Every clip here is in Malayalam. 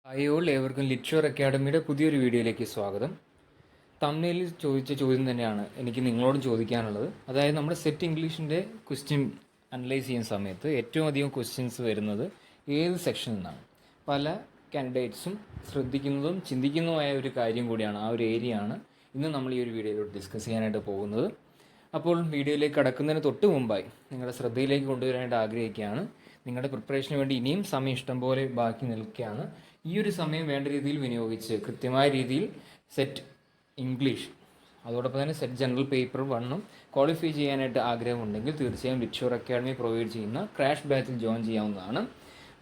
ഹായ് ഏവർക്കും ലിറ്ററർ അക്കാഡമിയുടെ പുതിയൊരു വീഡിയോയിലേക്ക് സ്വാഗതം. തമ്മിലിൽ ചോദിച്ച ചോദ്യം തന്നെയാണ് എനിക്ക് നിങ്ങളോടും ചോദിക്കാനുള്ളത്. അതായത് നമ്മുടെ സെറ്റ് ഇംഗ്ലീഷിൻ്റെ ക്വസ്റ്റ്യൻ അനലൈസ് ചെയ്യുന്ന സമയത്ത് ഏറ്റവും അധികം ക്വസ്റ്റ്യൻസ് വരുന്നത് ഏത് സെക്ഷനിൽ നിന്നാണ്? പല കാൻഡിഡേറ്റ്സും ശ്രദ്ധിക്കുന്നതും ചിന്തിക്കുന്നതുമായ ഒരു കാര്യം കൂടിയാണ്, ആ ഒരു ഏരിയ ആണ് ഇന്ന് നമ്മൾ ഈ ഒരു വീഡിയോയിലോട്ട് ഡിസ്കസ് ചെയ്യാനായിട്ട് പോകുന്നത്. അപ്പോൾ വീഡിയോയിലേക്ക് കടക്കുന്നതിന് തൊട്ട് മുമ്പായി നിങ്ങളുടെ ശ്രദ്ധയിലേക്ക് കൊണ്ടുവരാനായിട്ട് ആഗ്രഹിക്കുകയാണ്, നിങ്ങളുടെ പ്രിപ്പറേഷന് വേണ്ടി ഇനിയും സമയം ഇഷ്ടം പോലെ ബാക്കി നിൽക്കുകയാണ്. ഈ ഒരു സമയം വേണ്ട രീതിയിൽ വിനിയോഗിച്ച് കൃത്യമായ രീതിയിൽ സെറ്റ് ഇംഗ്ലീഷ് അതോടൊപ്പം തന്നെ സെറ്റ് ജനറൽ പേപ്പർ 1 ക്വാളിഫൈ ചെയ്യാനായിട്ട് ആഗ്രഹമുണ്ടെങ്കിൽ തീർച്ചയായും ലിറ്ററർ അക്കാഡമി പ്രൊവൈഡ് ചെയ്യുന്ന ക്രാഷ് ബാച്ചിൽ ജോയിൻ ചെയ്യാവുന്നതാണ്.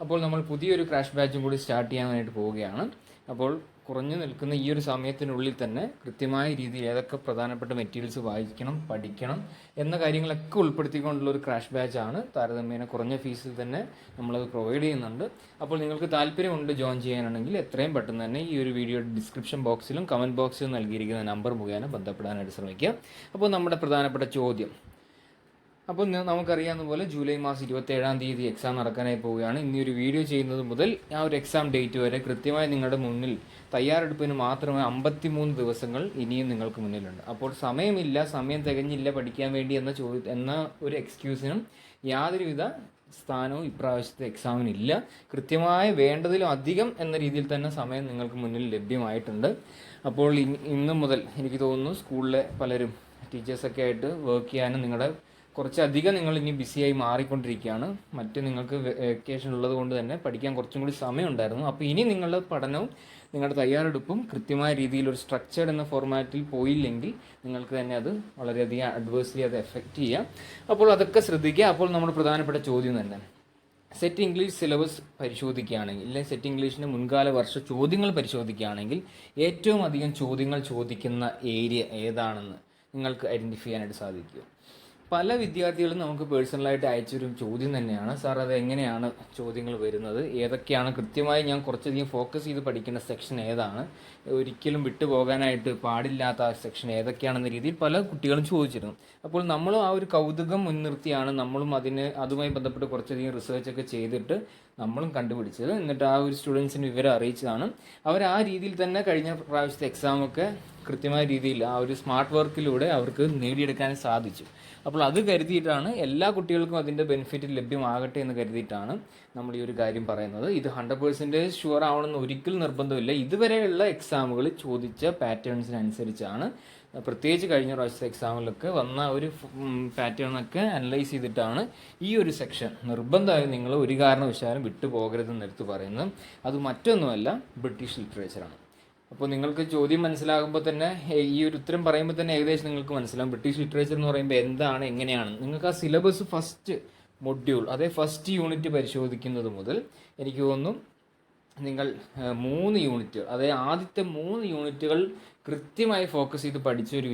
അപ്പോൾ നമ്മൾ പുതിയൊരു ക്രാഷ് ബാച്ചും കൂടി സ്റ്റാർട്ട് ചെയ്യാനായിട്ട് പോവുകയാണ്. അപ്പോൾ കുറഞ്ഞു നിൽക്കുന്ന ഈ ഒരു സമയത്തിനുള്ളിൽ തന്നെ കൃത്യമായ രീതിയിൽ ഏതൊക്കെ പ്രധാനപ്പെട്ട മെറ്റീരിയൽസ് വായിക്കണം, പഠിക്കണം എന്ന കാര്യങ്ങളൊക്കെ ഉൾപ്പെടുത്തിക്കൊണ്ടുള്ള ഒരു ക്രാഷ് ബാച്ചാണ്. താരതമ്യേന കുറഞ്ഞ ഫീസിൽ തന്നെ നമ്മളത് പ്രൊവൈഡ് ചെയ്യുന്നുണ്ട്. അപ്പോൾ നിങ്ങൾക്ക് താല്പര്യമുണ്ട് ജോയിൻ ചെയ്യാനാണെങ്കിൽ എത്രയും പെട്ടെന്ന് തന്നെ ഈ ഒരു വീഡിയോ ഡിസ്ക്രിപ്ഷൻ ബോക്സിലും കമൻറ്റ് ബോക്സിലും നൽകിയിരിക്കുന്ന നമ്പർ മുഖേന ബന്ധപ്പെടാനായിട്ട് ശ്രമിക്കുക. അപ്പോൾ നമ്മുടെ പ്രധാനപ്പെട്ട ചോദ്യം, അപ്പോൾ നമുക്കറിയാവുന്ന പോലെ ജൂലൈ മാസം 27-ാം തീയതി എക്സാം നടക്കാനായി പോവുകയാണ്. ഇനി ഒരു വീഡിയോ ചെയ്യുന്നത് മുതൽ ആ ഒരു എക്സാം ഡേറ്റ് വരെ കൃത്യമായി നിങ്ങളുടെ മുന്നിൽ തയ്യാറെടുപ്പിന് മാത്രമേ 53 ദിവസങ്ങൾ ഇനിയും നിങ്ങൾക്ക് മുന്നിലുണ്ട്. അപ്പോൾ സമയമില്ല, സമയം തികഞ്ഞില്ല പഠിക്കാൻ വേണ്ടി എന്ന ഒരു എക്സ്ക്യൂസിനും യാതൊരുവിധ സ്ഥാനവും ഇപ്രാവശ്യത്തെ എക്സാമിനില്ല. കൃത്യമായ വേണ്ടതിലും അധികം എന്ന രീതിയിൽ തന്നെ സമയം നിങ്ങൾക്ക് മുന്നിൽ ലഭ്യമായിട്ടുണ്ട്. അപ്പോൾ ഇന്ന് മുതൽ എനിക്ക് തോന്നുന്നു സ്കൂളിലെ പലരും ടീച്ചേഴ്സൊക്കെ ആയിട്ട് വർക്ക് ചെയ്യാനും കുറച്ചധികം നിങ്ങൾ ഇനി ബിസിയായി മാറിക്കൊണ്ടിരിക്കുകയാണ്. നിങ്ങൾക്ക് വെക്കേഷൻ ഉള്ളത് കൊണ്ട് തന്നെ പഠിക്കാൻ കുറച്ചും കൂടി സമയമുണ്ടായിരുന്നു. അപ്പോൾ ഇനി നിങ്ങളുടെ പഠനവും നിങ്ങളുടെ തയ്യാറെടുപ്പും കൃത്യമായ രീതിയിൽ ഒരു സ്ട്രക്ചേർഡ് എന്ന ഫോർമാറ്റിൽ പോയില്ലെങ്കിൽ നിങ്ങൾക്ക് തന്നെ അത് വളരെയധികം അഡ്വേഴ്സ്ലി അത് എഫക്റ്റ് ചെയ്യാം. അപ്പോൾ അതൊക്കെ ശ്രദ്ധിക്കുക. അപ്പോൾ നമ്മുടെ പ്രധാനപ്പെട്ട ചോദ്യം തന്നെ, സെറ്റ് ഇംഗ്ലീഷ് സിലബസ് പരിശോധിക്കുകയാണെങ്കിൽ, അല്ലെങ്കിൽ സെറ്റ് ഇംഗ്ലീഷിൻ്റെ മുൻകാല വർഷ ചോദ്യങ്ങൾ പരിശോധിക്കുകയാണെങ്കിൽ ഏറ്റവും അധികം ചോദ്യങ്ങൾ ചോദിക്കുന്ന ഏരിയ ഏതാണെന്ന് നിങ്ങൾക്ക് ഐഡൻറ്റിഫൈ ചെയ്യാനായിട്ട് സാധിക്കുക. പല വിദ്യാർത്ഥികളും നമുക്ക് പേഴ്സണലായിട്ട് അയച്ചൊരു ചോദ്യം തന്നെയാണ്, സാർ അത് എങ്ങനെയാണ് ചോദ്യങ്ങൾ വരുന്നത്, ഏതൊക്കെയാണ് കൃത്യമായി ഞാൻ കുറച്ചധികം ഫോക്കസ് ചെയ്ത് പഠിക്കുന്ന സെക്ഷൻ ഏതാണ്, ഒരിക്കലും വിട്ടുപോകാനായിട്ട് പാടില്ലാത്ത ആ സെക്ഷൻ ഏതൊക്കെയാണെന്ന രീതിയിൽ പല കുട്ടികളും ചോദിച്ചിരുന്നു. അപ്പോൾ നമ്മളും ആ ഒരു കൗതുകം മുൻനിർത്തിയാണ് നമ്മളും അതുമായി ബന്ധപ്പെട്ട് കുറച്ചധികം റിസർച്ചൊക്കെ ചെയ്തിട്ട് നമ്മളും കണ്ടുപിടിച്ചത്. എന്നിട്ട് ആ ഒരു സ്റ്റുഡൻസിന് വിവരം അറിയിച്ചതാണ്. അവർ ആ രീതിയിൽ തന്നെ കഴിഞ്ഞ പ്രാവശ്യത്തെ എക്സാമൊക്കെ കൃത്യമായ രീതിയിൽ ആ ഒരു സ്മാർട്ട് വർക്കിലൂടെ അവർക്ക് നേടിയെടുക്കാൻ സാധിച്ചു. അപ്പോൾ അത് കരുതിയിട്ടാണ്, എല്ലാ കുട്ടികൾക്കും അതിൻ്റെ ബെനിഫിറ്റ് ലഭ്യമാകട്ടെ എന്ന് കരുതിയിട്ടാണ് നമ്മൾ ഈ ഒരു കാര്യം പറയുന്നത്. ഇത് 100% ഷുവർ ആവണമെന്ന് ഒരിക്കലും നിർബന്ധമില്ല. ഇതുവരെയുള്ള എക്സാമുകൾ ചോദിച്ച പാറ്റേൺസിനനുസരിച്ചാണ്, പ്രത്യേകിച്ച് കഴിഞ്ഞ പ്രാവശ്യത്തെ എക്സാമിലൊക്കെ വന്ന ഒരു പാറ്റേണൊക്കെ അനലൈസ് ചെയ്തിട്ടാണ് ഈ ഒരു സെക്ഷൻ നിർബന്ധമായും നിങ്ങൾ ഒരു കാരണവശാലും വിട്ടുപോകരുതെന്ന് എടുത്ത് പറയുന്നത്. അത് മറ്റൊന്നുമല്ല, ബ്രിട്ടീഷ് ലിറ്ററേച്ചറാണ്. അപ്പോൾ നിങ്ങൾക്ക് ചോദ്യം മനസ്സിലാകുമ്പോൾ തന്നെ, ഈ ഒരു ഉത്തരം പറയുമ്പോൾ തന്നെ ഏകദേശം നിങ്ങൾക്ക് മനസ്സിലാകും ബ്രിട്ടീഷ് ലിറ്ററേച്ചർ എന്ന് പറയുമ്പോൾ എന്താണ്, എങ്ങനെയാണ്. നിങ്ങൾക്ക് ആ syllabus first module, first unit പരിശോധിക്കുന്നത് മുതൽ എനിക്ക് തോന്നുന്നു നിങ്ങൾ 3 യൂണിറ്റുകൾ, ആദ്യത്തെ 3 യൂണിറ്റുകൾ കൃത്യമായി ഫോക്കസ് ചെയ്ത് പഠിച്ച ഒരു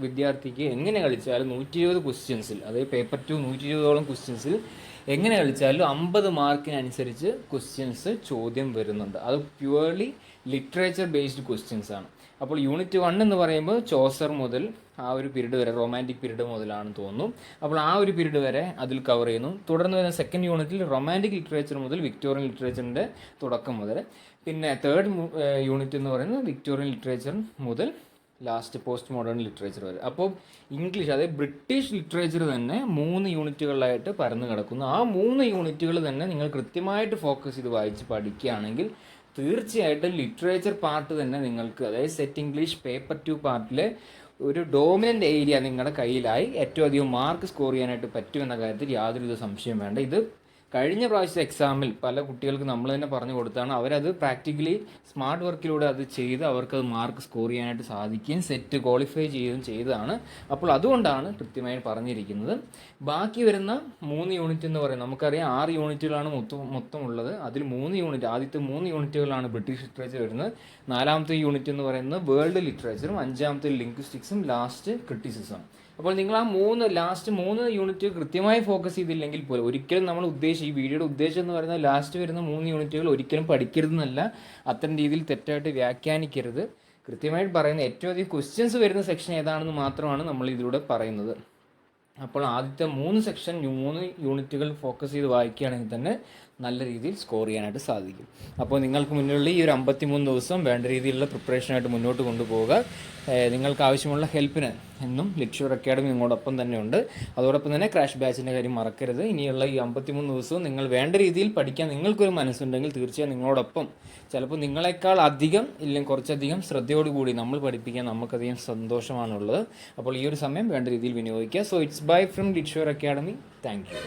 വിദ്യാർത്ഥിക്ക് എങ്ങനെ കളിച്ചാലും 120 ക്വസ്റ്റ്യൻസിൽ, പേപ്പർ 2 120ഓളം ക്വസ്റ്റ്യൻസിൽ എങ്ങനെ കളിച്ചാലും 50 മാർക്കിനനുസരിച്ച് ക്വസ്റ്റ്യൻസ് ചോദ്യം വരുന്നുണ്ട്. അത് പ്യുവർലി ലിറ്ററേച്ചർ ബേസ്ഡ് ക്വസ്റ്റ്യൻസ് ആണ്. അപ്പോൾ യൂണിറ്റ് 1 എന്ന് പറയുമ്പോൾ ചോസർ മുതൽ ആ ഒരു പീരീഡ് വരെ, റൊമാൻറ്റിക് പീരീഡ് മുതലാണെന്ന് തോന്നുന്നു. അപ്പോൾ ആ ഒരു പീരീഡ് വരെ അതിൽ കവർ ചെയ്യുന്നു. തുടർന്ന് വരുന്ന സെക്കൻഡ് യൂണിറ്റിൽ റൊമാൻറ്റിക് ലിറ്ററേച്ചർ മുതൽ വിക്ടോറിയൻ ലിറ്ററേച്ചറിൻ്റെ തുടക്കം മുതൽ, പിന്നെ തേർഡ് യൂണിറ്റ് എന്ന് പറയുന്നത് വിക്ടോറിയൻ ലിറ്ററേച്ചർ മുതൽ ലാസ്റ്റ് പോസ്റ്റ് മോഡേൺ ലിറ്ററേച്ചർ വരെ. അപ്പോൾ ഇംഗ്ലീഷ്, ബ്രിട്ടീഷ് ലിറ്ററേച്ചർ തന്നെ 3 യൂണിറ്റുകളിലായിട്ട് പരന്നു കിടക്കുന്നു. ആ 3 യൂണിറ്റുകൾ തന്നെ നിങ്ങൾ കൃത്യമായിട്ട് ഫോക്കസ് ചെയ്ത് വായിച്ച് പഠിക്കുകയാണെങ്കിൽ തീർച്ചയായിട്ടും ലിറ്ററേച്ചർ പാർട്ട് തന്നെ നിങ്ങൾക്ക്, സെറ്റ് ഇംഗ്ലീഷ് പേപ്പർ 2 പാർട്ടിലെ ഒരു ഡോമിനൻ്റ് ഏരിയ നിങ്ങളുടെ കയ്യിലായി ഏറ്റവും അധികം മാർക്ക് സ്കോർ ചെയ്യാനായിട്ട് പറ്റുമെന്ന കാര്യത്തിൽ യാതൊരുവിധ സംശയം വേണ്ട. ഇത് കഴിഞ്ഞ പ്രാവശ്യത്തെ എക്സാമിൽ പല കുട്ടികൾക്ക് നമ്മൾ തന്നെ പറഞ്ഞു കൊടുത്താണ്. അവരത് പ്രാക്ടിക്കലി സ്മാർട്ട് വർക്കിലൂടെ അത് ചെയ്ത് അവർക്കത് മാർക്ക് സ്കോർ ചെയ്യാനായിട്ട് സാധിക്കുകയും സെറ്റ് ക്വാളിഫൈ ചെയ്യുകയും ചെയ്തതാണ്. അപ്പോൾ അതുകൊണ്ടാണ് കൃത്യമായി പറഞ്ഞിരിക്കുന്നത്. ബാക്കി വരുന്ന 3 യൂണിറ്റ് എന്ന് പറയുന്നത്, നമുക്കറിയാം 6 യൂണിറ്റുകളാണ് മൊത്തം ഉള്ളത്. അതിൽ 3 യൂണിറ്റ്, ആദ്യത്തെ 3 യൂണിറ്റുകളാണ് ബ്രിട്ടീഷ് ലിറ്ററേച്ചർ വരുന്നത്. 4ാമത്തെ യൂണിറ്റ് എന്ന് പറയുന്നത് വേൾഡ് ലിറ്ററേച്ചറും, 5ാമത്തെ ലിംഗ്വിസ്റ്റിക്സും, ലാസ്റ്റ് ക്രിറ്റിസിസം. അപ്പോൾ നിങ്ങൾ ആ ലാസ്റ്റ് 3 യൂണിറ്റ് കൃത്യമായി ഫോക്കസ് ചെയ്തില്ലെങ്കിൽ പോലും ഒരിക്കലും നമ്മൾ ഈ വീഡിയോയുടെ ഉദ്ദേശം എന്ന് പറയുന്നത് ലാസ്റ്റ് വരുന്ന 3 യൂണിറ്റുകൾ ഒരിക്കലും പഠിക്കരുതെന്നല്ല. അത്തരം രീതിയിൽ തെറ്റായിട്ട് വ്യാഖ്യാനിക്കരുത്. കൃത്യമായിട്ട് പറയുന്നത് ഏറ്റവും അധികം ക്വസ്റ്റ്യൻസ് വരുന്ന സെക്ഷൻ ഏതാണെന്ന് മാത്രമാണ് നമ്മൾ ഇതിലൂടെ പറയുന്നത്. അപ്പോൾ ആദ്യത്തെ 3 യൂണിറ്റുകൾ ഫോക്കസ് ചെയ്ത് വായിക്കുകയാണെങ്കിൽ തന്നെ നല്ല രീതിയിൽ സ്കോർ ചെയ്യാനായിട്ട് സാധിക്കും. അപ്പോൾ നിങ്ങൾക്ക് മുന്നിലുള്ള ഈ ഒരു 53 ദിവസം വേണ്ട രീതിയിലുള്ള പ്രിപ്പറേഷനായിട്ട് മുന്നോട്ട് കൊണ്ടുപോവുക. നിങ്ങൾക്ക് ആവശ്യമുള്ള ഹെൽപ്പിന് എന്നും ലിറ്റ്ഷുവർ അക്കാഡമി നിങ്ങളോടൊപ്പം തന്നെ ഉണ്ട്. അതോടൊപ്പം തന്നെ ക്രാഷ് ബാച്ചിൻ്റെ കാര്യം മറക്കരുത്. ഇനിയുള്ള ഈ 53 ദിവസവും നിങ്ങൾ വേണ്ട രീതിയിൽ പഠിക്കാൻ നിങ്ങൾക്കൊരു മനസ്സുണ്ടെങ്കിൽ തീർച്ചയായും നിങ്ങളോടൊപ്പം, ചിലപ്പോൾ നിങ്ങളെക്കാൾ അധികം ഇല്ലെങ്കിൽ കുറച്ചധികം ശ്രദ്ധയോടുകൂടി നമ്മൾ പഠിപ്പിക്കാൻ നമുക്കധികം സന്തോഷമാണുള്ളത്. അപ്പോൾ ഈ ഒരു സമയം വേണ്ട രീതിയിൽ വിനിയോഗിക്കുക. So it's by from literature academy. Thank U.